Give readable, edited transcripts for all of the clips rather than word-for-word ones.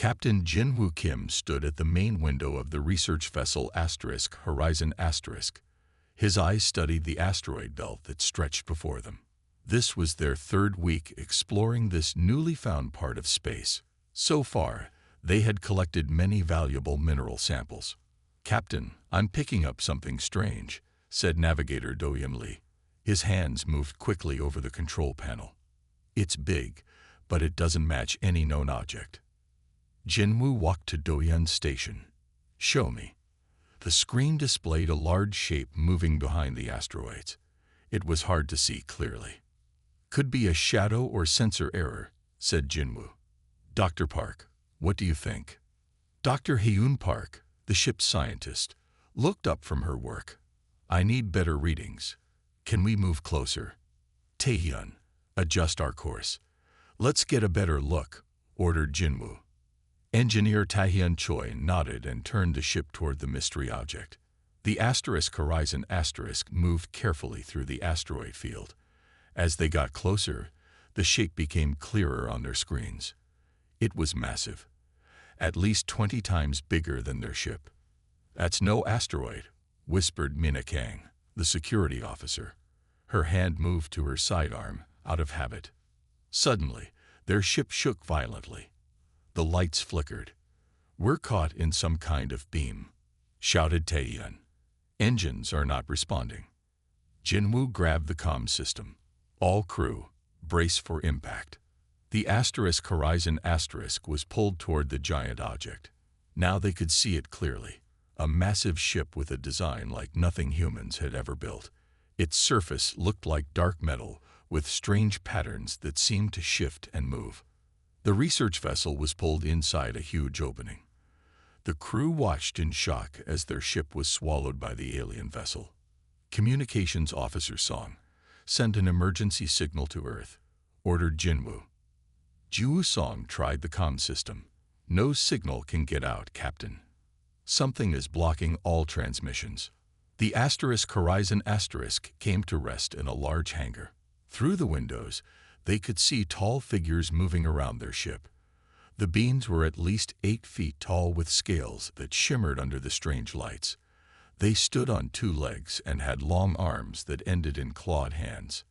Captain Jinwoo Kim stood at the main window of the research vessel Horizon *. His eyes studied the asteroid belt that stretched before them. This was their third week exploring this newly found part of space. So far, they had collected many valuable mineral samples. "Captain, I'm picking up something strange," said Navigator Do-Yeon Lee. His hands moved quickly over the control panel. "It's big, but it doesn't match any known object." Jinwoo walked to Do-Yeon's station. "Show me." The screen displayed a large shape moving behind the asteroids. It was hard to see clearly. "Could be a shadow or sensor error," said Jinwoo. "Dr. Park, what do you think?" Dr. Hyun Park, the ship's scientist, looked up from her work. "I need better readings. Can we move closer?" "Taehyun, adjust our course. Let's get a better look," ordered Jinwoo. Engineer Taehyun Choi nodded and turned the ship toward the mystery object. The Horizon * moved carefully through the asteroid field. As they got closer, the shape became clearer on their screens. It was massive, at least 20 times bigger than their ship. "That's no asteroid," whispered Mina Kang, the security officer. Her hand moved to her sidearm, out of habit. Suddenly, their ship shook violently. The lights flickered. "We're caught in some kind of beam," shouted Taehyun. "Engines are not responding." Jinwoo grabbed the comm system. "All crew, brace for impact." The Horizon * was pulled toward the giant object. Now they could see it clearly. A massive ship with a design like nothing humans had ever built. Its surface looked like dark metal, with strange patterns that seemed to shift and move. The research vessel was pulled inside a huge opening. The crew watched in shock as their ship was swallowed by the alien vessel. Communications Officer Song, "Send an emergency signal to Earth," ordered Jinwoo. Ju Song tried the comm system. "No signal can get out, Captain. Something is blocking all transmissions." The Horizon * came to rest in a large hangar. Through the windows, they could see tall figures moving around their ship. The beings were at least 8 feet tall with scales that shimmered under the strange lights. They stood on 2 legs and had long arms that ended in clawed hands.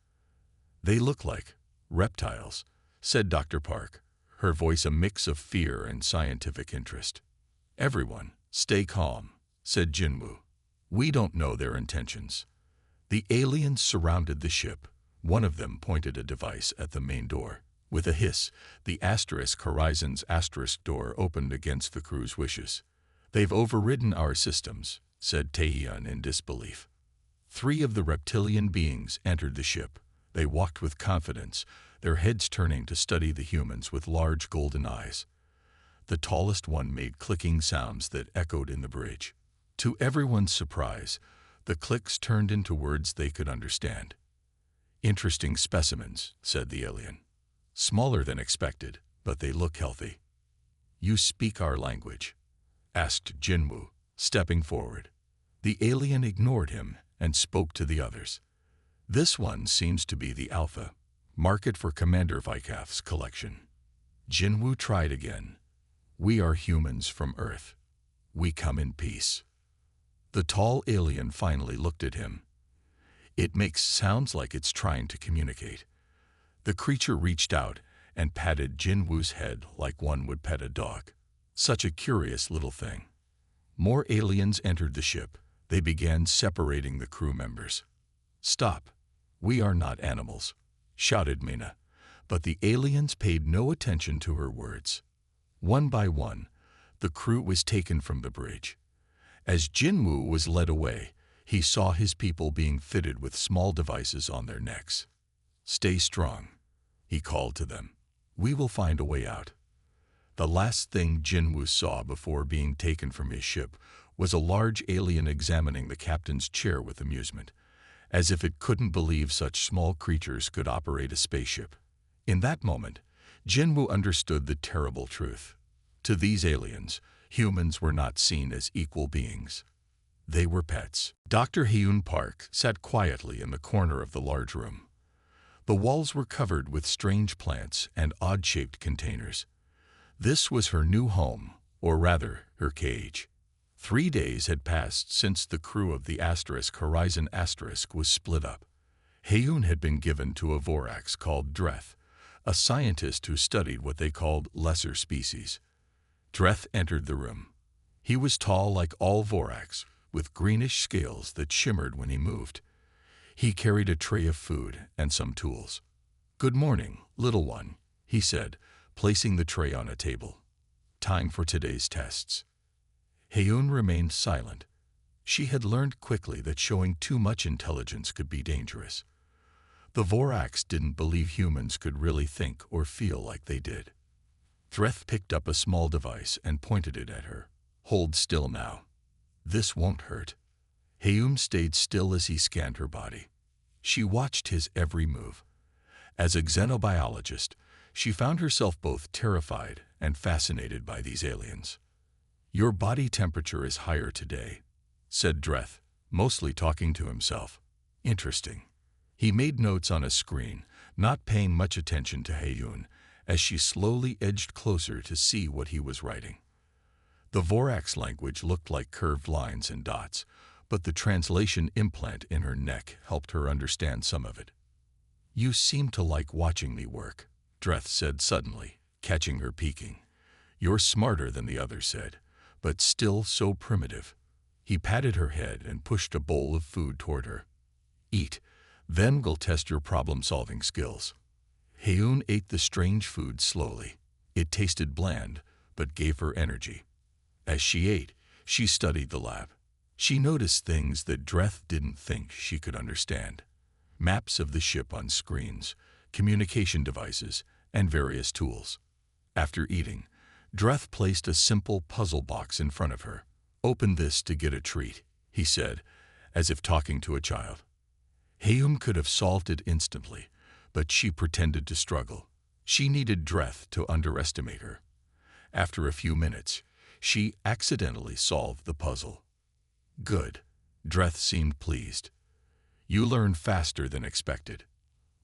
"They look like reptiles," said Dr. Park, her voice a mix of fear and scientific interest. "Everyone, stay calm," said Jinwoo. "We don't know their intentions." The aliens surrounded the ship. One of them pointed a device at the main door. With a hiss, the Horizon's * door opened against the crew's wishes. "They've overridden our systems," said Taehyun in disbelief. 3 of the reptilian beings entered the ship. They walked with confidence, their heads turning to study the humans with large golden eyes. The tallest one made clicking sounds that echoed in the bridge. To everyone's surprise, the clicks turned into words they could understand. "Interesting specimens," said the alien. "Smaller than expected, but they look healthy." "You speak our language?" asked Jinwoo, stepping forward. The alien ignored him and spoke to the others. "This one seems to be the Alpha. Mark it for Commander Vyckoff's collection." Jinwoo tried again. "We are humans from Earth. We come in peace." The tall alien finally looked at him. "It makes sounds like it's trying to communicate." The creature reached out and patted Jinwoo's head like one would pet a dog. Such a curious little thing. More aliens entered the ship. They began separating the crew members. "Stop. We are not animals," shouted Mina. But the aliens paid no attention to her words. One by one, the crew was taken from the bridge. As Jinwoo was led away, he saw his people being fitted with small devices on their necks. "Stay strong," he called to them. "We will find a way out." The last thing Jinwoo saw before being taken from his ship was a large alien examining the captain's chair with amusement, as if it couldn't believe such small creatures could operate a spaceship. In that moment, Jinwoo understood the terrible truth. To these aliens, humans were not seen as equal beings. They were pets. Dr. Hyun Park sat quietly in the corner of the large room. The walls were covered with strange plants and odd-shaped containers. This was her new home, or rather, her cage. 3 days had passed since the crew of the Horizon was split up. Heyoon had been given to a Vorax called Dreth, a scientist who studied what they called lesser species. Dreth entered the room. He was tall like all Vorax, with greenish scales that shimmered when he moved. He carried a tray of food and some tools. "Good morning, little one," he said, placing the tray on a table. "Time for today's tests." Heyoon remained silent. She had learned quickly that showing too much intelligence could be dangerous. The Vorax didn't believe humans could really think or feel like they did. Dreth picked up a small device and pointed it at her. "Hold still now. This won't hurt." Heyoon stayed still as he scanned her body. She watched his every move. As a xenobiologist, she found herself both terrified and fascinated by these aliens. "Your body temperature is higher today," said Dreth, mostly talking to himself. "Interesting." He made notes on a screen, not paying much attention to Heyoon, as she slowly edged closer to see what he was writing. The Vorax language looked like curved lines and dots, but the translation implant in her neck helped her understand some of it. "You seem to like watching me work," Dreth said suddenly, catching her peeking. "You're smarter than the others said, but still so primitive." He patted her head and pushed a bowl of food toward her. "Eat, then we'll test your problem-solving skills." Heyoon ate the strange food slowly. It tasted bland, but gave her energy. As she ate, she studied the lab. She noticed things that Dreth didn't think she could understand. Maps of the ship on screens, communication devices, and various tools. After eating, Dreth placed a simple puzzle box in front of her. "Open this to get a treat," he said, as if talking to a child. Heyoon could have solved it instantly, but she pretended to struggle. She needed Dreth to underestimate her. After a few minutes, she accidentally solved the puzzle. "Good." Dreth seemed pleased. "You learned faster than expected."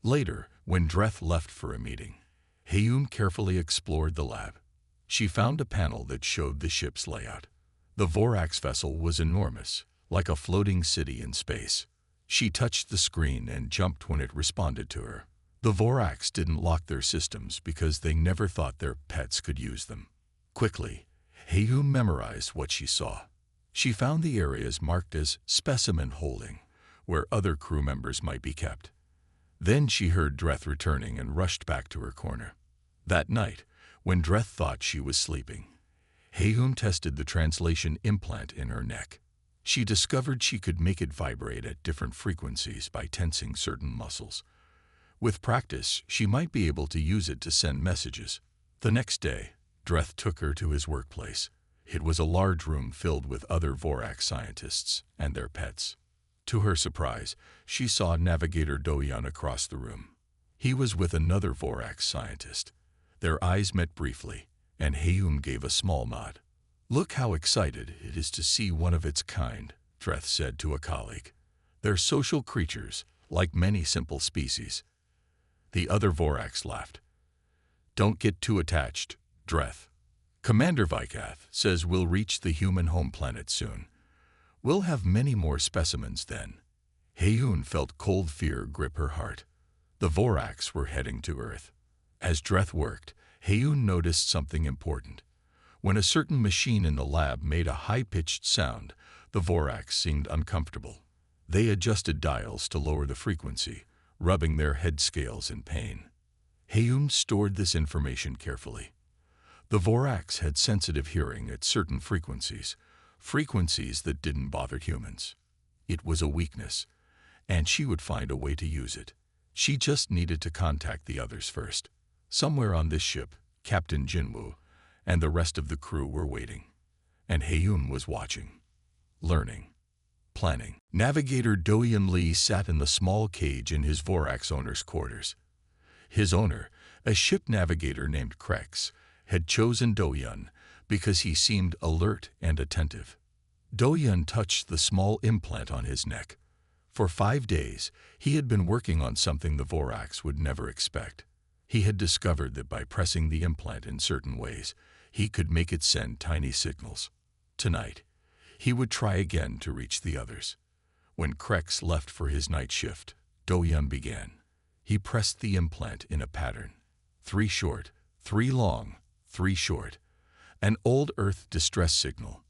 Later, when Dreth left for a meeting, Heyoon carefully explored the lab. She found a panel that showed the ship's layout. The Vorax vessel was enormous, like a floating city in space. She touched the screen and jumped when it responded to her. The Vorax didn't lock their systems because they never thought their pets could use them. Quickly, Heyoon memorized what she saw. She found the areas marked as specimen holding, where other crew members might be kept. Then she heard Dreth returning and rushed back to her corner. That night, when Dreth thought she was sleeping, Heyoon tested the translation implant in her neck. She discovered she could make it vibrate at different frequencies by tensing certain muscles. With practice, she might be able to use it to send messages. The next day, Dreth took her to his workplace. It was a large room filled with other Vorax scientists and their pets. To her surprise, she saw Navigator Doyeon across the room. He was with another Vorax scientist. Their eyes met briefly, and Heyoon gave a small nod. "Look how excited it is to see one of its kind," Dreth said to a colleague. "They're social creatures, like many simple species." The other Vorax laughed. "Don't get too attached, Dreth. Commander Vikath says we'll reach the human home planet soon. We'll have many more specimens then." Heyoon felt cold fear grip her heart. The Vorax were heading to Earth. As Dreth worked, Heyoon noticed something important. When a certain machine in the lab made a high-pitched sound, the Vorax seemed uncomfortable. They adjusted dials to lower the frequency, rubbing their head scales in pain. Heyoon stored this information carefully. The Vorax had sensitive hearing at certain frequencies that didn't bother humans. It was a weakness, and she would find a way to use it. She just needed to contact the others first. Somewhere on this ship, Captain Jinwoo and the rest of the crew were waiting, and Heyoon was watching, learning, planning. Navigator Doyeon Lee sat in the small cage in his Vorax owner's quarters. His owner, a ship navigator named Krex, had chosen Doyeon because he seemed alert and attentive. Doyeon touched the small implant on his neck. For 5 days, he had been working on something the Vorax would never expect. He had discovered that by pressing the implant in certain ways, he could make it send tiny signals. Tonight, he would try again to reach the others. When Krex left for his night shift, Do-hyun began. He pressed the implant in a pattern. 3 short, 3 long, 3 short. An old Earth distress signal.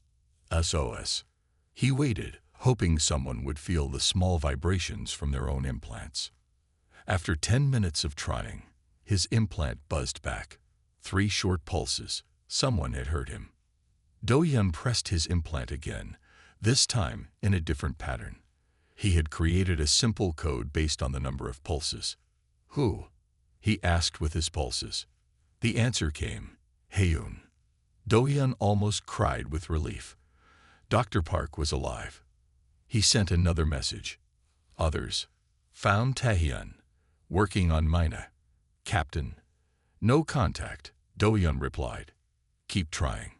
SOS. He waited, hoping someone would feel the small vibrations from their own implants. After 10 minutes of trying, his implant buzzed back. 3 short pulses. Someone had heard him. Do-hyun pressed his implant again, this time in a different pattern. He had created a simple code based on the number of pulses. Who? He asked with his pulses. The answer came. Haeun. Do-hyun almost cried with relief. Dr. Park was alive. He sent another message. Others. Found Taehyun. Working on Mina. Captain. No contact, Do-hyun replied. Keep trying.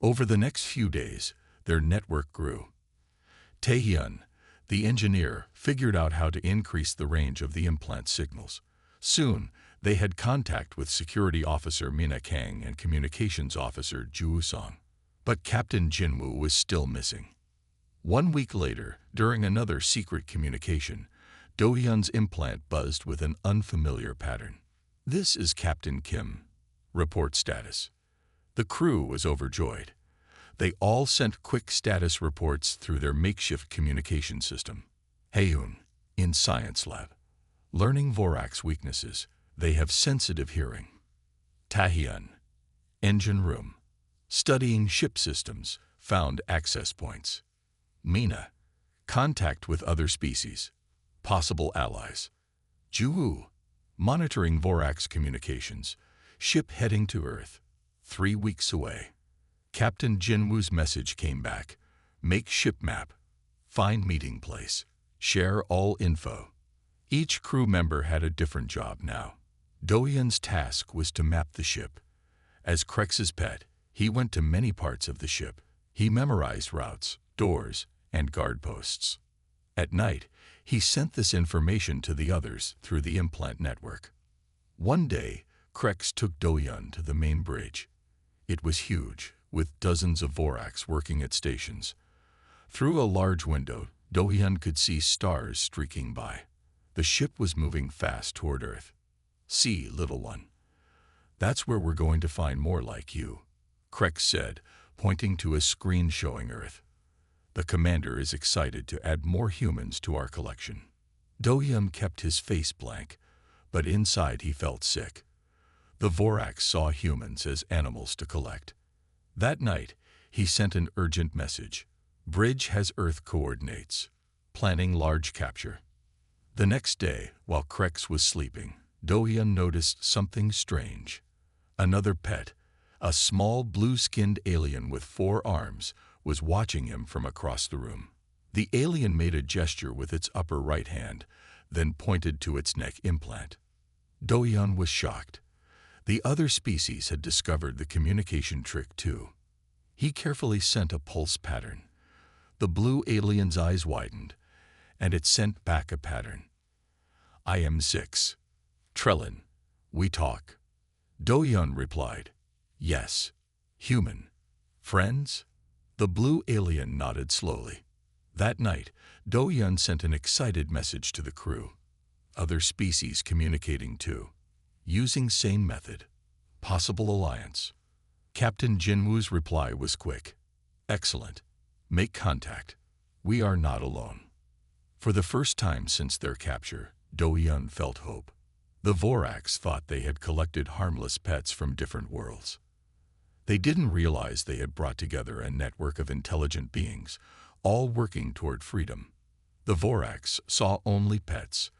Over the next few days, their network grew. Taehyun, the engineer, figured out how to increase the range of the implant signals. Soon, they had contact with Security Officer Mina Kang and Communications Officer Ju Song. But Captain Jinwoo was still missing. 1 week later, during another secret communication, Do-hyun's implant buzzed with an unfamiliar pattern. This is Captain Kim. Report status. The crew was overjoyed. They all sent quick status reports through their makeshift communication system. Haeun, in Science Lab. Learning Vorax weaknesses. They have sensitive hearing. Taehyun, Engine Room. Studying ship systems. Found access points. Mina, contact with other species. Possible allies. Ju-woo, monitoring Vorax communications. Ship heading to Earth. 3 weeks away. Captain Jinwoo's message came back. Make ship map. Find meeting place. Share all info. Each crew member had a different job now. Do-hyun's task was to map the ship. As Krex's pet, he went to many parts of the ship. He memorized routes, doors, and guard posts. At night, he sent this information to the others through the implant network. One day, Krex took Do-hyun to the main bridge. It was huge, with dozens of Vorax working at stations. Through a large window, Do-hyun could see stars streaking by. The ship was moving fast toward Earth. See, little one. That's where we're going to find more like you, Krex said, pointing to a screen showing Earth. The commander is excited to add more humans to our collection. Do-hyun kept his face blank, but inside he felt sick. The Vorax saw humans as animals to collect. That night, he sent an urgent message. Bridge has Earth coordinates. Planning large capture. The next day, while Krex was sleeping, Do-hyun noticed something strange. Another pet, a small blue-skinned alien with 4 arms, was watching him from across the room. The alien made a gesture with its upper right hand, then pointed to its neck implant. Do-hyun was shocked. The other species had discovered the communication trick too. He carefully sent a pulse pattern. The blue alien's eyes widened, and it sent back a pattern. I am 6. Trellin, we talk. Do-hyun replied, yes. Human. Friends? The blue alien nodded slowly. That night, Do-hyun sent an excited message to the crew. Other species communicating too. Using same method. Possible alliance. Captain Jinwoo's reply was quick. Excellent. Make contact. We are not alone. For the first time since their capture, Do-hyun felt hope. The Vorax thought they had collected harmless pets from different worlds. They didn't realize they had brought together a network of intelligent beings, all working toward freedom. The Vorax saw only pets.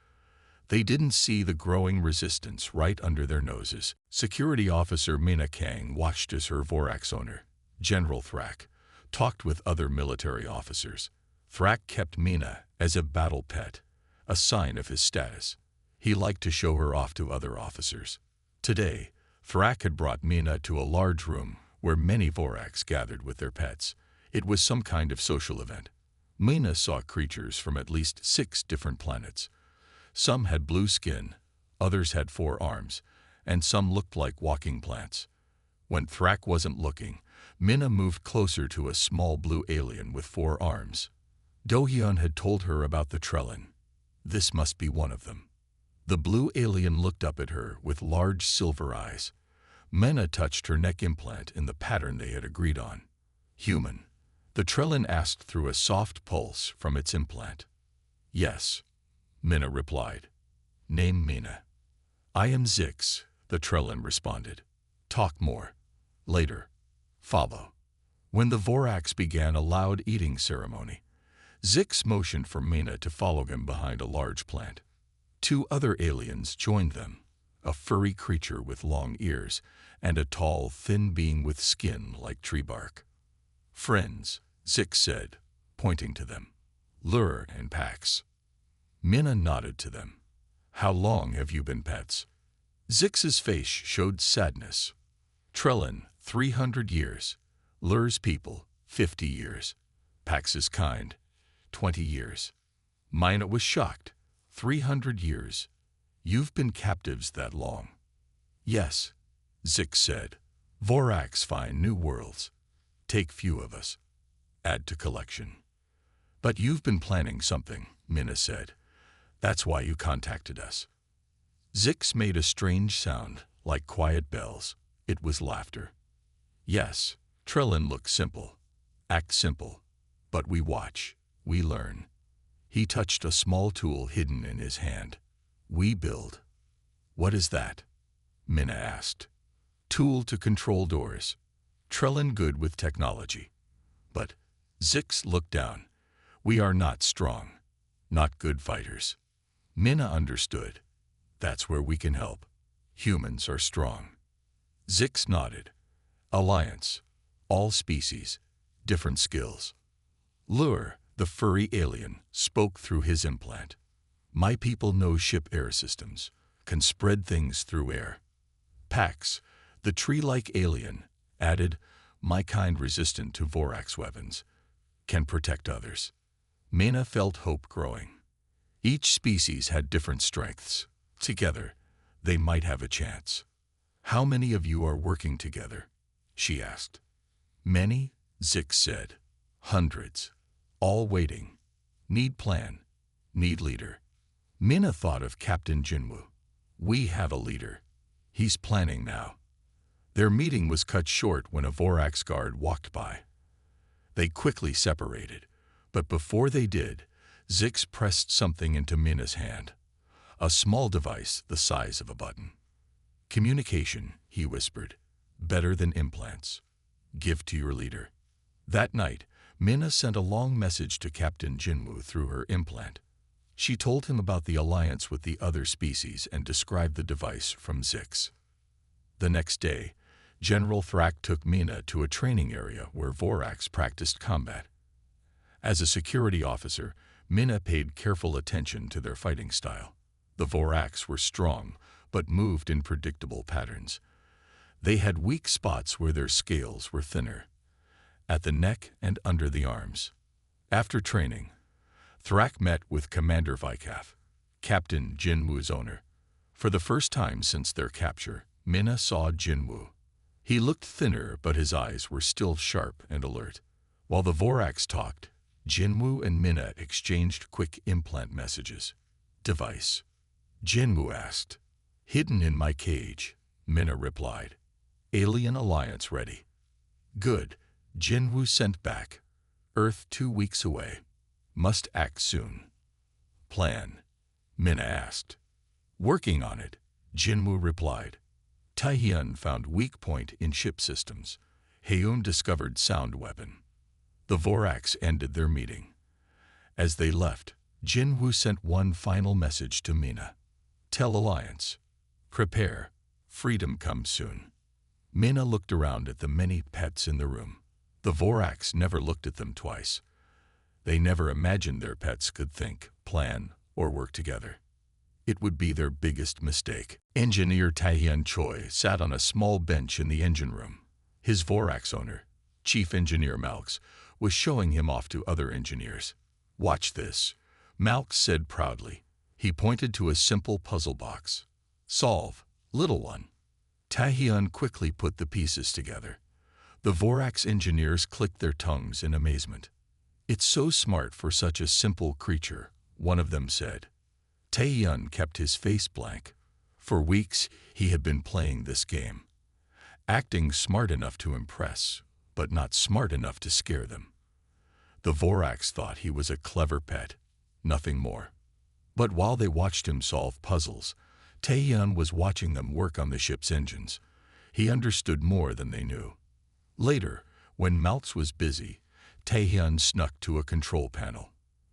They didn't see the growing resistance right under their noses. Security Officer Mina Kang watched as her Vorax owner, General Thrak, talked with other military officers. Thrak kept Mina as a battle pet, a sign of his status. He liked to show her off to other officers. Today, Thrak had brought Mina to a large room where many Vorax gathered with their pets. It was some kind of social event. Mina saw creatures from at least 6 different planets. Some had blue skin, Others had 4 arms, and some looked like walking plants. When Thrak wasn't looking, Minna moved closer to a small blue alien with 4 arms. Do-hyun had told her about the Trellin. This must be one of them. The blue alien looked up at her with large silver eyes. Minna touched her neck implant in the pattern they had agreed on. Human. The Trellin asked through a soft pulse from its implant. Yes, Minna replied. Name Minna. I am Zix, the Trellin responded. Talk more. Later. Follow. When the Vorax began a loud eating ceremony, Zix motioned for Minna to follow him behind a large plant. 2 other aliens joined them, a furry creature with long ears and a tall, thin being with skin like tree bark. Friends, Zix said, pointing to them. Lure and Pax. Minna nodded to them. How long have you been pets? Zix's face showed sadness. Trellin, 300 years. Lure's people, 50 years. Pax's kind, 20 years. Minna was shocked. 300 years. You've been captives that long. Yes, Zix said. Vorax find new worlds. Take few of us. Add to collection. But you've been planning something, Minna said. That's why you contacted us. Zix made a strange sound, like quiet bells. It was laughter. Yes, Trellin looks simple. Act simple. But we watch. We learn. He touched a small tool hidden in his hand. We build. What is that? Minna asked. Tool to control doors. Trellin good with technology. But Zix looked down. We are not strong. Not good fighters. Minna understood. That's where we can help. Humans are strong. Zix nodded. Alliance. All species. Different skills. Lure, the furry alien, spoke through his implant. My people know ship air systems, can spread things through air. Pax, the tree-like alien, added, my kind resistant to Vorax weapons, can protect others. Minna felt hope growing. Each species had different strengths. Together, they might have a chance. How many of you are working together? She asked. Many, Zix said. Hundreds. All waiting. Need plan. Need leader. Minna thought of Captain Jinwoo. We have a leader. He's planning now. Their meeting was cut short when a Vorax guard walked by. They quickly separated, but before they did, Zix pressed something into Minna's hand. A small device the size of a button. Communication, he whispered. Better than implants. Give to your leader. That night, Minna sent a long message to Captain Jinwoo through her implant. She told him about the alliance with the other species and described the device from Zix. The next day, General Thrak took Minna to a training area where Vorax practiced combat. As a security officer, Minna paid careful attention to their fighting style. The Vorax were strong, but moved in predictable patterns. They had weak spots where their scales were thinner, at the neck and under the arms. After training, Thrak met with Commander Vikath, Captain Jinwoo's owner. For the first time since their capture, Minna saw Jinwoo. He looked thinner, but his eyes were still sharp and alert. While the Vorax talked, Jinwoo and Minna exchanged quick implant messages. Device. Jinwoo asked. Hidden in my cage, Minna replied. Alien Alliance ready. Good, Jinwoo sent back. Earth 2 weeks away. Must act soon. Plan, Minna asked. Working on it, Jinwoo replied. Taehyun found weak point in ship systems. Haeun discovered sound weapon. The Vorax ended their meeting. As they left, Jinwoo sent one final message to Minna. Tell Alliance. Prepare. Freedom comes soon. Minna looked around at the many pets in the room. The Vorax never looked at them twice. They never imagined their pets could think, plan, or work together. It would be their biggest mistake. Engineer Taehyun Choi sat on a small bench in the engine room. His Vorax owner, Chief Engineer Malx, was showing him off to other engineers. Watch this, Malx said proudly. He pointed to a simple puzzle box. Solve, little one. Taehyun quickly put the pieces together. The Vorax engineers clicked their tongues in amazement. It's so smart for such a simple creature, one of them said. Taehyun kept his face blank. For weeks, he had been playing this game, acting smart enough to impress, but not smart enough to scare them. The Vorax thought he was a clever pet, nothing more. But while they watched him solve puzzles, Taehyun was watching them work on the ship's engines. He understood more than they knew. Later, when Maltz was busy, Taehyun snuck to a control panel.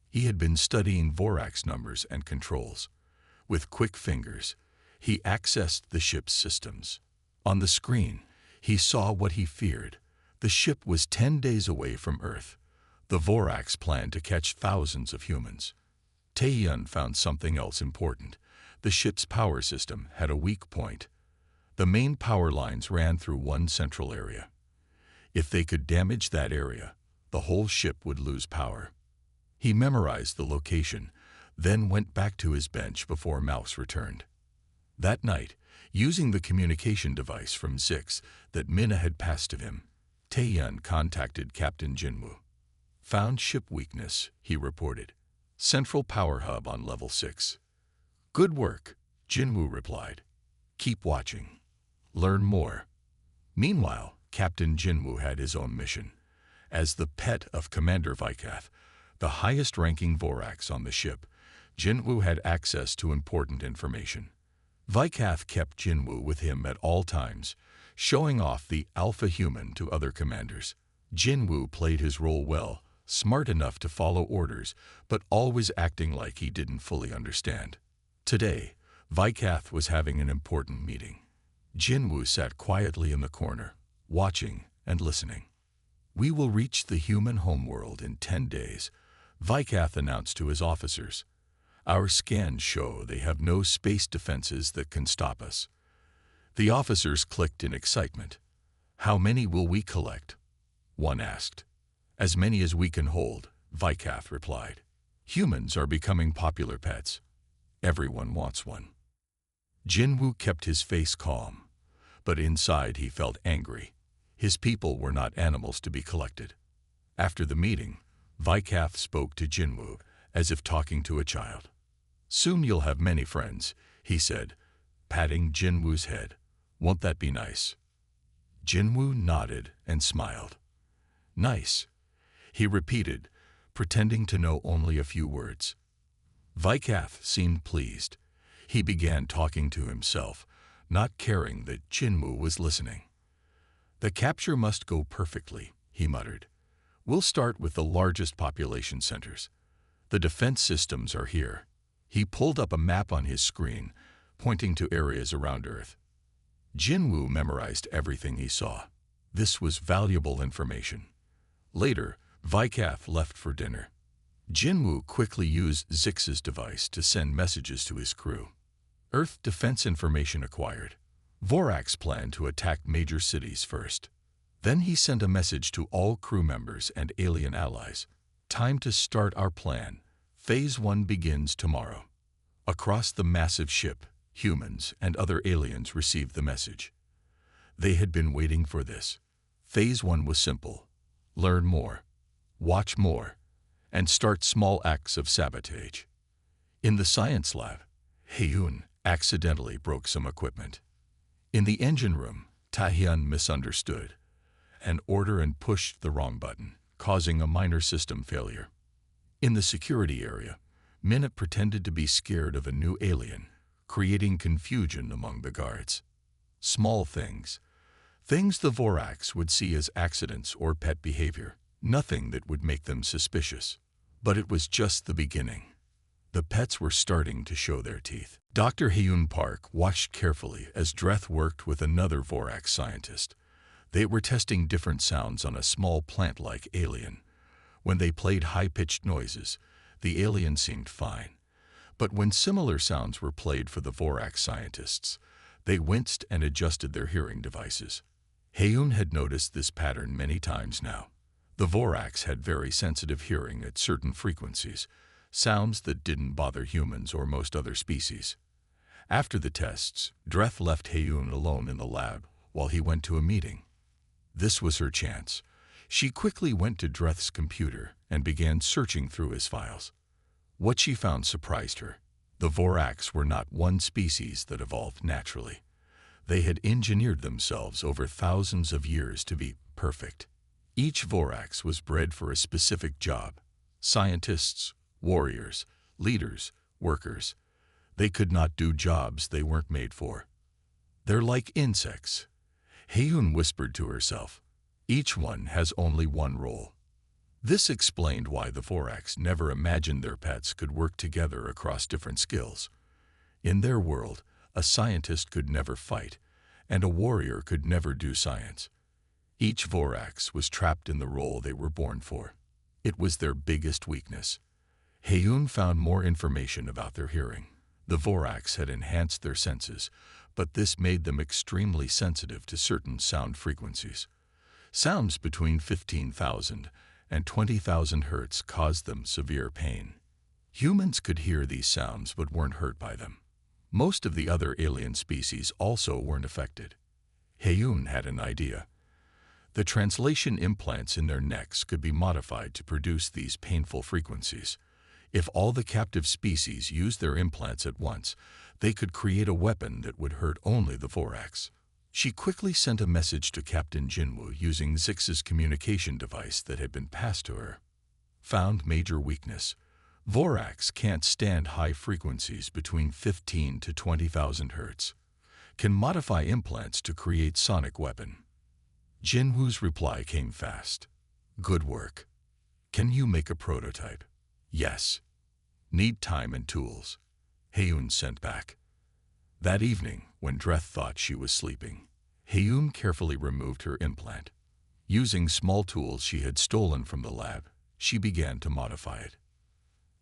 He had been studying Vorax numbers and controls. With quick fingers, he accessed the ship's systems. On the screen, he saw what he feared. The ship was 10 days away from Earth. The Vorax planned to catch thousands of humans. Taehyun found something else important. The ship's power system had a weak point. The main power lines ran through one central area. If they could damage that area, the whole ship would lose power. He memorized the location, then went back to his bench before Mouse returned. That night, using the communication device from Zix that Minna had passed to him, Taehyun contacted Captain Jinwoo. Found ship weakness, he reported. Central power hub on level 6. Good work, Jinwoo replied. Keep watching. Learn more. Meanwhile, Captain Jinwoo had his own mission. As the pet of Commander Vykath, the highest-ranking Vorax on the ship, Jinwoo had access to important information. Vykath kept Jinwoo with him at all times, showing off the alpha human to other commanders. Jinwoo played his role well, smart enough to follow orders, but always acting like he didn't fully understand. Today, Vykath was having an important meeting. Jinwoo sat quietly in the corner, watching and listening. We will reach the human homeworld in 10 days, Vykath announced to his officers. Our scans show they have no space defenses that can stop us. The officers clicked in excitement. How many will we collect? One asked. As many as we can hold, Vykath replied. Humans are becoming popular pets. Everyone wants one. Jinwoo kept his face calm, but inside he felt angry. His people were not animals to be collected. After the meeting, Vykath spoke to Jinwoo as if talking to a child. Soon you'll have many friends, he said, patting Jinwoo's head. Won't that be nice? Jinwoo nodded and smiled. Nice, he repeated, pretending to know only a few words. Vykath seemed pleased. He began talking to himself, not caring that Jinwoo was listening. The capture must go perfectly, he muttered. We'll start with the largest population centers. The defense systems are here. He pulled up a map on his screen, pointing to areas around Earth. Jinwoo memorized everything he saw. This was valuable information. Later, Vykath left for dinner. Jinwoo quickly used Zix's device to send messages to his crew. Earth defense information acquired. Vorax planned to attack major cities first. Then he sent a message to all crew members and alien allies. Time to start our plan. Phase 1 begins tomorrow. Across the massive ship, humans and other aliens received the message. They had been waiting for this. Phase 1 was simple. Learn more, watch more, and start small acts of sabotage. In the science lab, Haeun accidentally broke some equipment. In the engine room, Taehyun misunderstood an order and pushed the wrong button, causing a minor system failure. In the security area, Minna pretended to be scared of a new alien, creating confusion among the guards. Small things. Things the Vorax would see as accidents or pet behavior. Nothing that would make them suspicious. But it was just the beginning. The pets were starting to show their teeth. Dr. Haeun Park watched carefully as Dreth worked with another Vorax scientist. They were testing different sounds on a small plant-like alien. When they played high-pitched noises, the alien seemed fine. But when similar sounds were played for the Vorax scientists, they winced and adjusted their hearing devices. Haeun had noticed this pattern many times now. The Vorax had very sensitive hearing at certain frequencies, sounds that didn't bother humans or most other species. After the tests, Dreth left Heyoon alone in the lab while he went to a meeting. This was her chance. She quickly went to Dreth's computer and began searching through his files. What she found surprised her. The Voraks were not one species that evolved naturally. They had engineered themselves over thousands of years to be perfect. Each Voraks was bred for a specific job. Scientists, warriors, leaders, workers. They could not do jobs they weren't made for. They're like insects. Heyoon whispered to herself. Each one has only one role. This explained why the Voraks never imagined their pets could work together across different skills. In their world, a scientist could never fight, and a warrior could never do science. Each Voraks was trapped in the role they were born for. It was their biggest weakness. Heyoon found more information about their hearing. The Voraks had enhanced their senses, but this made them extremely sensitive to certain sound frequencies. Sounds between 15,000 and 20,000 hertz caused them severe pain. Humans could hear these sounds but weren't hurt by them. Most of the other alien species also weren't affected. Heyoon had an idea. The translation implants in their necks could be modified to produce these painful frequencies. If all the captive species used their implants at once, they could create a weapon that would hurt only the Voraks. She quickly sent a message to Captain Jinwoo using Zix's communication device that had been passed to her. Found major weakness. Voraks can't stand high frequencies between 15 to 20,000 hertz. Can modify implants to create sonic weapon. Jinwoo's reply came fast. Good work. Can you make a prototype? Yes. Need time and tools. Heyoon sent back. That evening, when Dreth thought she was sleeping, Heyoon carefully removed her implant. Using small tools she had stolen from the lab, she began to modify it.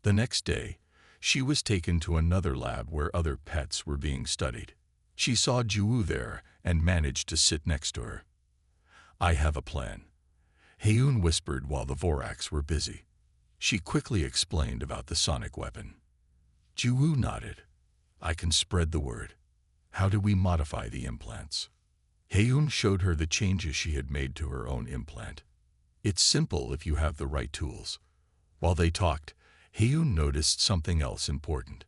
The next day, she was taken to another lab where other pets were being studied. She saw Jinwoo there and managed to sit next to her. I have a plan. Heyoon whispered while the Voraks were busy. She quickly explained about the sonic weapon. Jinwoo nodded. I can spread the word. How do we modify the implants? Heyoon showed her the changes she had made to her own implant. It's simple if you have the right tools. While they talked, Heyoon noticed something else important.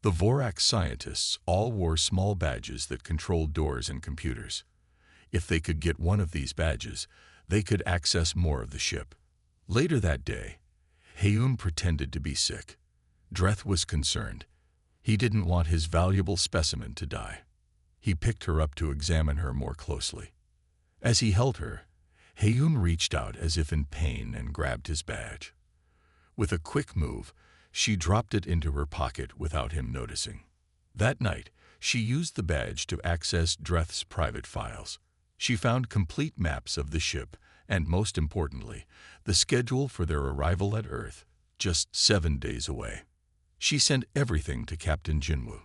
The Vorak scientists all wore small badges that controlled doors and computers. If they could get one of these badges, they could access more of the ship. Later that day, Heyoon pretended to be sick. Dreth was concerned. He didn't want his valuable specimen to die. He picked her up to examine her more closely. As he held her, Heyoon reached out as if in pain and grabbed his badge. With a quick move, she dropped it into her pocket without him noticing. That night, she used the badge to access Dreth's private files. She found complete maps of the ship and, most importantly, the schedule for their arrival at Earth, just 7 days away. She sent everything to Captain Jinwoo.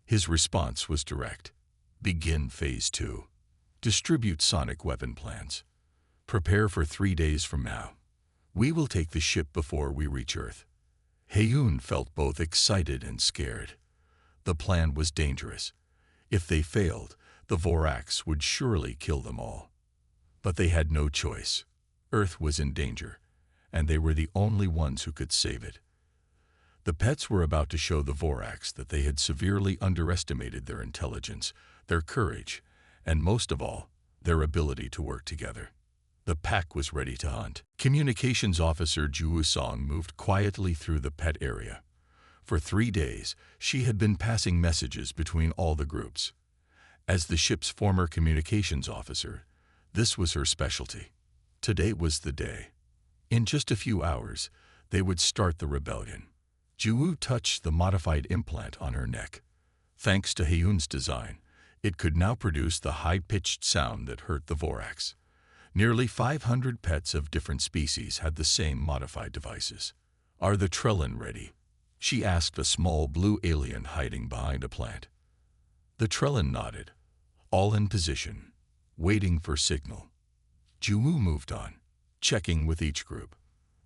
His response was direct. Begin Phase 2. Distribute sonic weapon plans. Prepare for 3 days from now. We will take the ship before we reach Earth. Heyoon felt both excited and scared. The plan was dangerous. If they failed, the Voraks would surely kill them all. But they had no choice. Earth was in danger, and they were the only ones who could save it. The pets were about to show the Voraks that they had severely underestimated their intelligence, their courage, and most of all, their ability to work together. The pack was ready to hunt. Communications Officer Ju Song moved quietly through the pet area. For 3 days, she had been passing messages between all the groups. As the ship's former communications officer, this was her specialty. Today was the day. In just a few hours, they would start the rebellion. Ju touched the modified implant on her neck. Thanks to Heyoon's design, it could now produce the high-pitched sound that hurt the Voraks. Nearly 500 pets of different species had the same modified devices. Are the Trellin ready? She asked a small blue alien hiding behind a plant. The Trellin nodded, all in position, waiting for signal. Jinwoo moved on, checking with each group.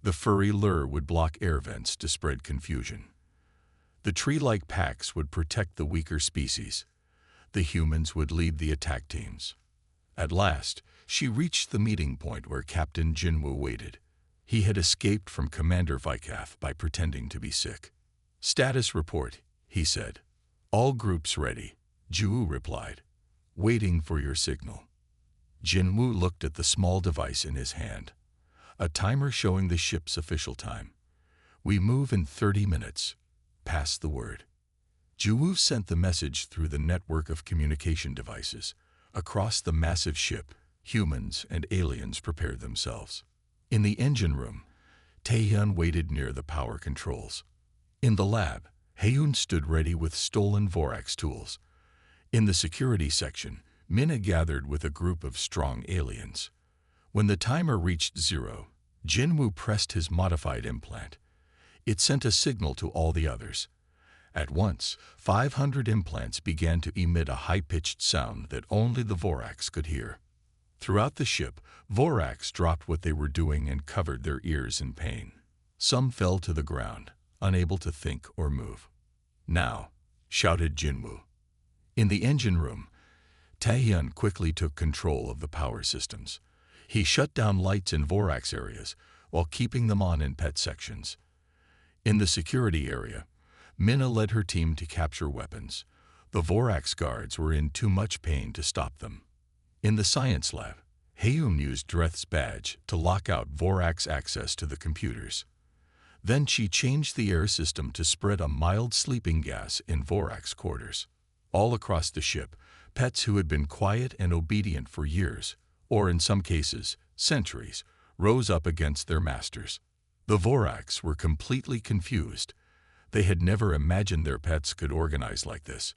The furry lure would block air vents to spread confusion. The tree-like packs would protect the weaker species. The humans would lead the attack teams. At last, she reached the meeting point where Captain Jinwoo waited. He had escaped from Commander Vykath by pretending to be sick. "Status report," he said. "All groups ready," Jinwoo replied. "Waiting for your signal." Jinwoo looked at the small device in his hand. A timer showing the ship's official time. "We move in 30 minutes. Pass the word." Jinwoo sent the message through the network of communication devices. Across the massive ship, humans and aliens prepared themselves. In the engine room, Taehyun waited near the power controls. In the lab, Haeun stood ready with stolen Vorax tools. In the security section, Minna gathered with a group of strong aliens. When the timer reached 0, Jinwoo pressed his modified implant. It sent a signal to all the others. At once, 500 implants began to emit a high-pitched sound that only the Vorax could hear. Throughout the ship, Vorax dropped what they were doing and covered their ears in pain. Some fell to the ground, unable to think or move. "Now," shouted Jinwoo. In the engine room, Taehyun quickly took control of the power systems. He shut down lights in Vorax areas while keeping them on in pet sections. In the security area, Minna led her team to capture weapons. The Vorax guards were in too much pain to stop them. In the science lab, Haeun used Dreth's badge to lock out Vorax access to the computers. Then she changed the air system to spread a mild sleeping gas in Vorax quarters. All across the ship, pets who had been quiet and obedient for years, or in some cases, centuries, rose up against their masters. The Vorax were completely confused. They had never imagined their pets could organize like this.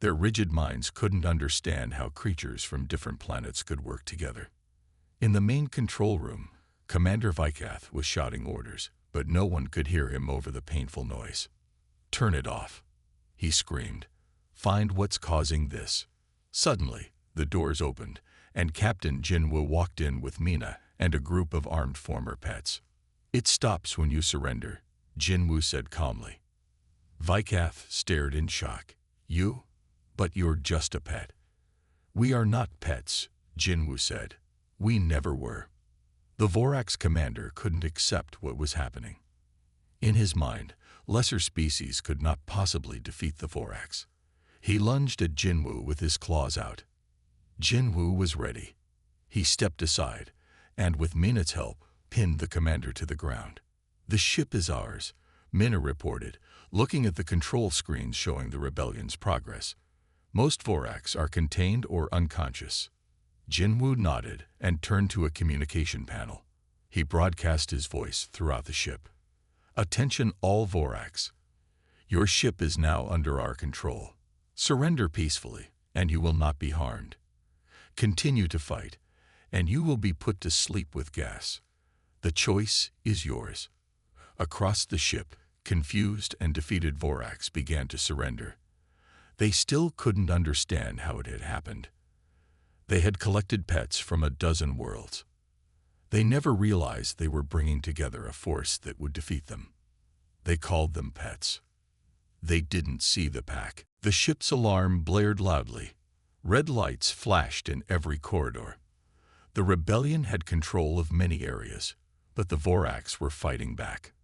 Their rigid minds couldn't understand how creatures from different planets could work together. In the main control room, Commander Vykath was shouting orders, but no one could hear him over the painful noise. "Turn it off," he screamed. "Find what's causing this." Suddenly, the doors opened, and Captain Jinwoo walked in with Minna and a group of armed former pets. "It stops when you surrender," Jinwoo said calmly. Vykath stared in shock. "You? But you're just a pet." "We are not pets," Jinwoo said. "We never were." The Vorax commander couldn't accept what was happening. In his mind, lesser species could not possibly defeat the Vorax. He lunged at Jinwoo with his claws out. Jinwoo was ready. He stepped aside, and with Minna's help, pinned the commander to the ground. "The ship is ours," Minna reported, looking at the control screens showing the rebellion's progress. "Most Vorax are contained or unconscious." Jinwoo nodded and turned to a communication panel. He broadcast his voice throughout the ship. "Attention all Vorax. Your ship is now under our control. Surrender peacefully, and you will not be harmed. Continue to fight, and you will be put to sleep with gas. The choice is yours." Across the ship, confused and defeated Vorax began to surrender. They still couldn't understand how it had happened. They had collected pets from a dozen worlds. They never realized they were bringing together a force that would defeat them. They called them pets. They didn't see the pack. The ship's alarm blared loudly. Red lights flashed in every corridor. The rebellion had control of many areas, but the Vorax were fighting back.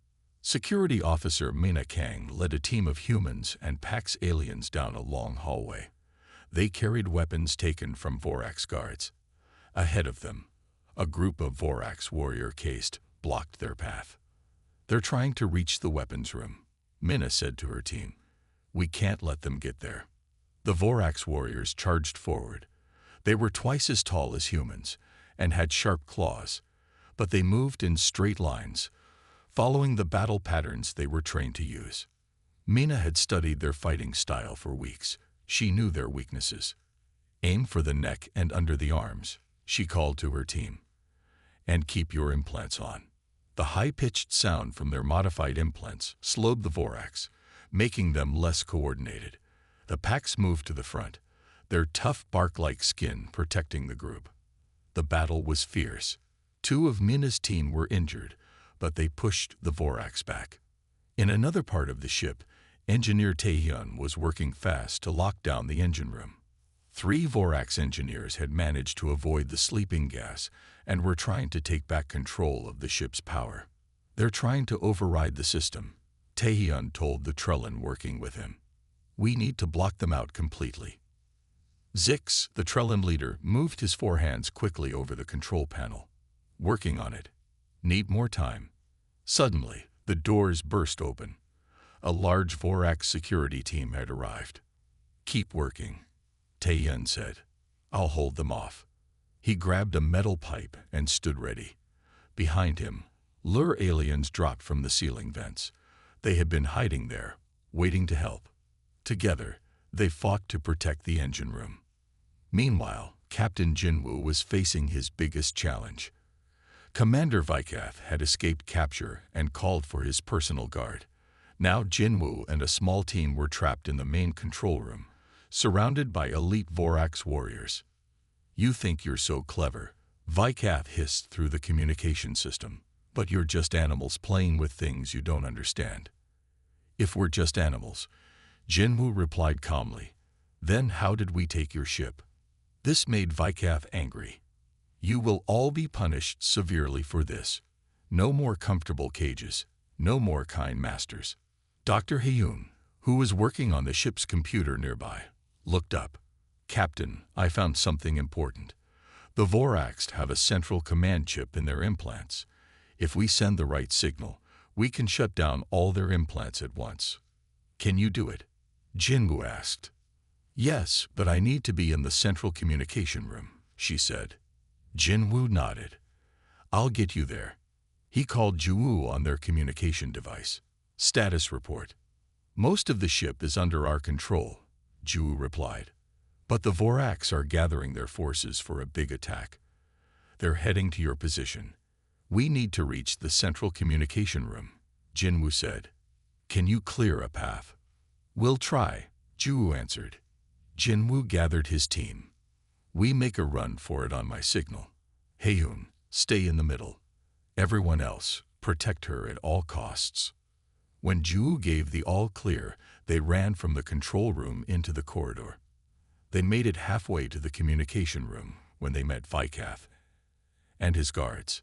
Security officer Mina Kang led a team of humans and Pax aliens down a long hallway. They carried weapons taken from Vorax guards. Ahead of them, a group of Vorax warrior caste blocked their path. "They're trying to reach the weapons room," Minna said to her team. "We can't let them get there." The Vorax warriors charged forward. They were twice as tall as humans and had sharp claws, but they moved in straight lines, following the battle patterns they were trained to use. Mina had studied their fighting style for weeks. She knew their weaknesses. "Aim for the neck and under the arms," she called to her team. "And keep your implants on." The high-pitched sound from their modified implants slowed the Vorax, making them less coordinated. The Pax moved to the front, their tough bark-like skin protecting the group. The battle was fierce. 2 of Minna's team were injured, but they pushed the Vorax back. In another part of the ship, Engineer Taehyun was working fast to lock down the engine room. 3 Vorax engineers had managed to avoid the sleeping gas and were trying to take back control of the ship's power. "They're trying to override the system," Taehyun told the Trellin working with him. "We need to block them out completely." Zix, the Trellin leader, moved his 4 hands quickly over the control panel. "Working on it. Need more time." Suddenly, the doors burst open. A large Vorax security team had arrived. "Keep working," Taehyun said. "I'll hold them off." He grabbed a metal pipe and stood ready. Behind him, lure aliens dropped from the ceiling vents. They had been hiding there, waiting to help. Together, they fought to protect the engine room. Meanwhile, Captain Jinwoo was facing his biggest challenge. Commander Vykath had escaped capture and called for his personal guard. Now Jinwoo and a small team were trapped in the main control room, surrounded by elite Vorax warriors. "You think you're so clever," Vykath hissed through the communication system, "but you're just animals playing with things you don't understand." "If we're just animals," Jinwoo replied calmly, "then how did we take your ship?" This made Vykath angry. "You will all be punished severely for this. No more comfortable cages, no more kind masters." Dr. Hyun, who was working on the ship's computer nearby, looked up. "Captain, I found something important. The Vorax have a central command chip in their implants. If we send the right signal, we can shut down all their implants at once." "Can you do it?" Jinwoo asked. "Yes, but I need to be in the central communication room," she said. Jinwoo nodded. "I'll get you there." He called Juwoo on their communication device. "Status report." "Most of the ship is under our control," Juwoo replied. "But the Vorax are gathering their forces for a big attack. They're heading to your position. We need to reach the central communication room," Jinwoo said. "Can you clear a path?" "We'll try," Juwoo answered. Jinwoo gathered his team. "We make a run for it on my signal. Hyun, stay in the middle. Everyone else, protect her at all costs." When Juwoo gave the all clear, they ran from the control room into the corridor. They made it halfway to the communication room when they met Vykath and his guards.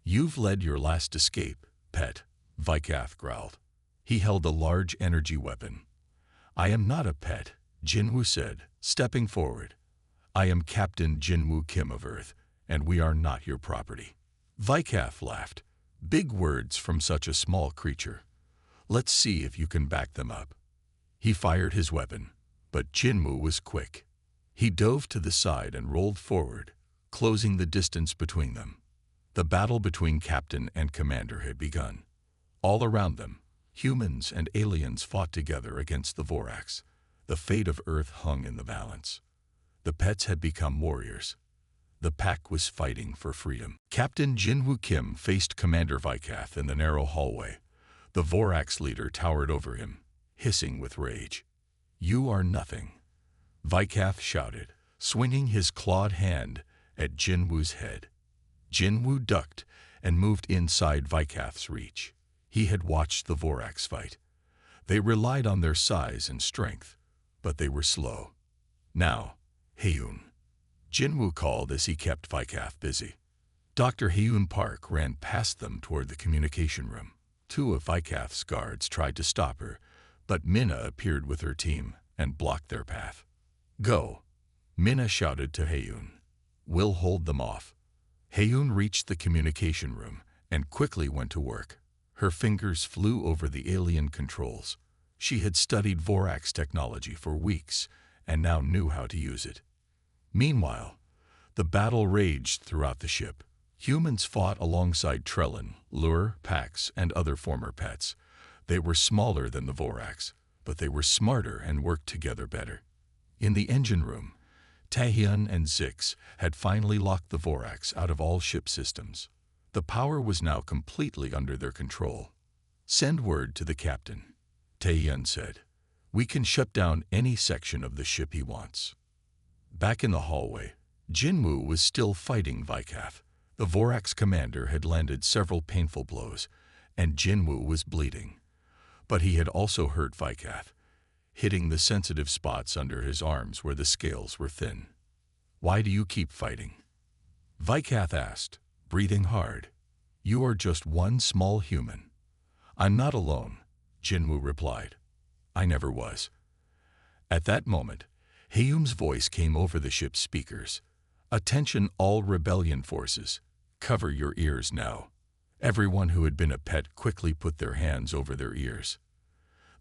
"You've led your last escape, pet," Vykath growled. He held a large energy weapon. "I am not a pet," Jinwoo said, stepping forward. "I am Captain Jinwoo Kim of Earth, and we are not your property." Vykath laughed. "Big words from such a small creature. Let's see if you can back them up." He fired his weapon, but Jinwoo was quick. He dove to the side and rolled forward, closing the distance between them. The battle between captain and commander had begun. All around them, humans and aliens fought together against the Vorax. The fate of Earth hung in the balance. The pets had become warriors. The pack was fighting for freedom. Captain Jinwoo Kim faced Commander Vykath in the narrow hallway. The Vorax leader towered over him, hissing with rage. "You are nothing," Vykath shouted, swinging his clawed hand at Jinwoo's head. Jinwoo ducked and moved inside Vykath's reach. He had watched the Vorax fight. They relied on their size and strength, but they were slow. "Now, Hyun," Jinwoo called as he kept Vykath busy. Dr. Hyun Park ran past them toward the communication room. 2 of Vykath's guards tried to stop her, but Minna appeared with her team and blocked their path. "Go," Minna shouted to Hyun. "We'll hold them off." Hyun reached the communication room and quickly went to work. Her fingers flew over the alien controls. She had studied Vorax technology for weeks and now knew how to use it. Meanwhile, the battle raged throughout the ship. Humans fought alongside Trellin, Lure, Pax, and other former pets. They were smaller than the Vorax, but they were smarter and worked together better. In the engine room, Taehyun and Zix had finally locked the Vorax out of all ship systems. The power was now completely under their control. "Send word to the captain," Taehyun said. "We can shut down any section of the ship he wants." Back in the hallway, Jinwoo was still fighting Vykath. The Vorax commander had landed several painful blows, and Jinwoo was bleeding. But he had also hurt Vikath, hitting the sensitive spots under his arms where the scales were thin. "Why do you keep fighting?" Vikath asked, breathing hard. "You are just one small human." "I'm not alone," Jinwoo replied. "I never was." At that moment, Heum's voice came over the ship's speakers. "Attention all rebellion forces. Cover your ears now." Everyone who had been a pet quickly put their hands over their ears.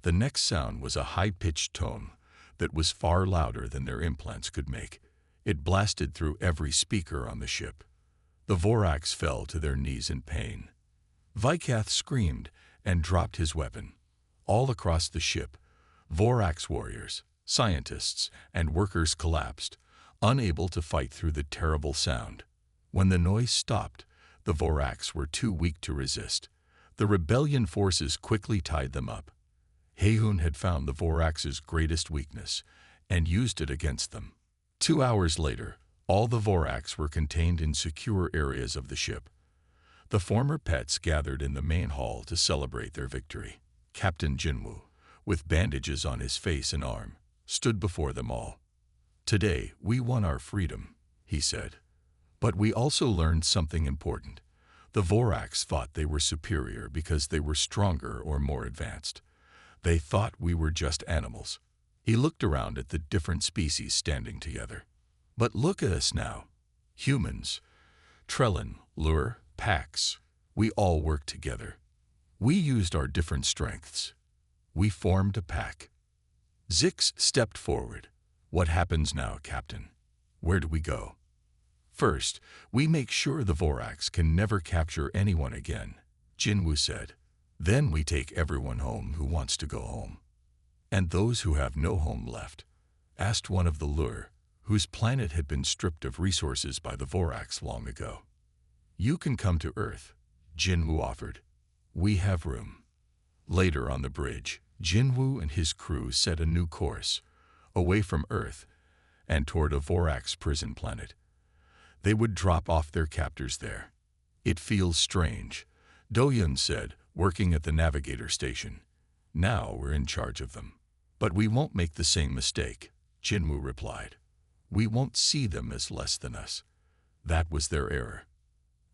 The next sound was a high-pitched tone that was far louder than their implants could make. It blasted through every speaker on the ship. The Voraks fell to their knees in pain. Vikath screamed and dropped his weapon. All across the ship, Voraks warriors, scientists, and workers collapsed, unable to fight through the terrible sound. When the noise stopped, the Voraks were too weak to resist. The rebellion forces quickly tied them up. Heun had found the Voraks' greatest weakness and used it against them. 2 hours later, all the Voraks were contained in secure areas of the ship. The former pets gathered in the main hall to celebrate their victory. Captain Jinwoo, with bandages on his face and arm, stood before them all. "Today, we won our freedom," he said. "But we also learned something important. The Voraks thought they were superior because they were stronger or more advanced. They thought we were just animals." He looked around at the different species standing together. "But look at us now. Humans, Trellin, Lure, Pax, we all worked together. We used our different strengths. We formed a pack." Zix stepped forward. "What happens now, Captain? Where do we go?" "First, we make sure the Voraks can never capture anyone again," Jinwoo said. "Then we take everyone home who wants to go home." "And those who have no home left?" asked one of the Lure, whose planet had been stripped of resources by the Voraks long ago. "You can come to Earth," Jinwoo offered. "We have room." Later on the bridge, Jinwoo and his crew set a new course, away from Earth and toward a Voraks prison planet. They would drop off their captors there. "It feels strange," Doyun said, working at the navigator station. "Now we're in charge of them." "But we won't make the same mistake," Jinwoo replied. "We won't see them as less than us." That was their error.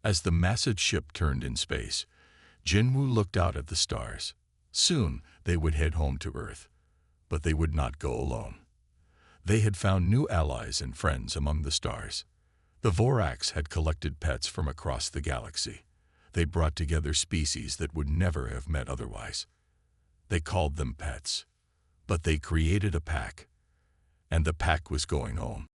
As the massive ship turned in space, Jinwoo looked out at the stars. Soon they would head home to Earth, but they would not go alone. They had found new allies and friends among the stars. The Voraks had collected pets from across the galaxy. They brought together species that would never have met otherwise. They called them pets, but they created a pack, and the pack was going home.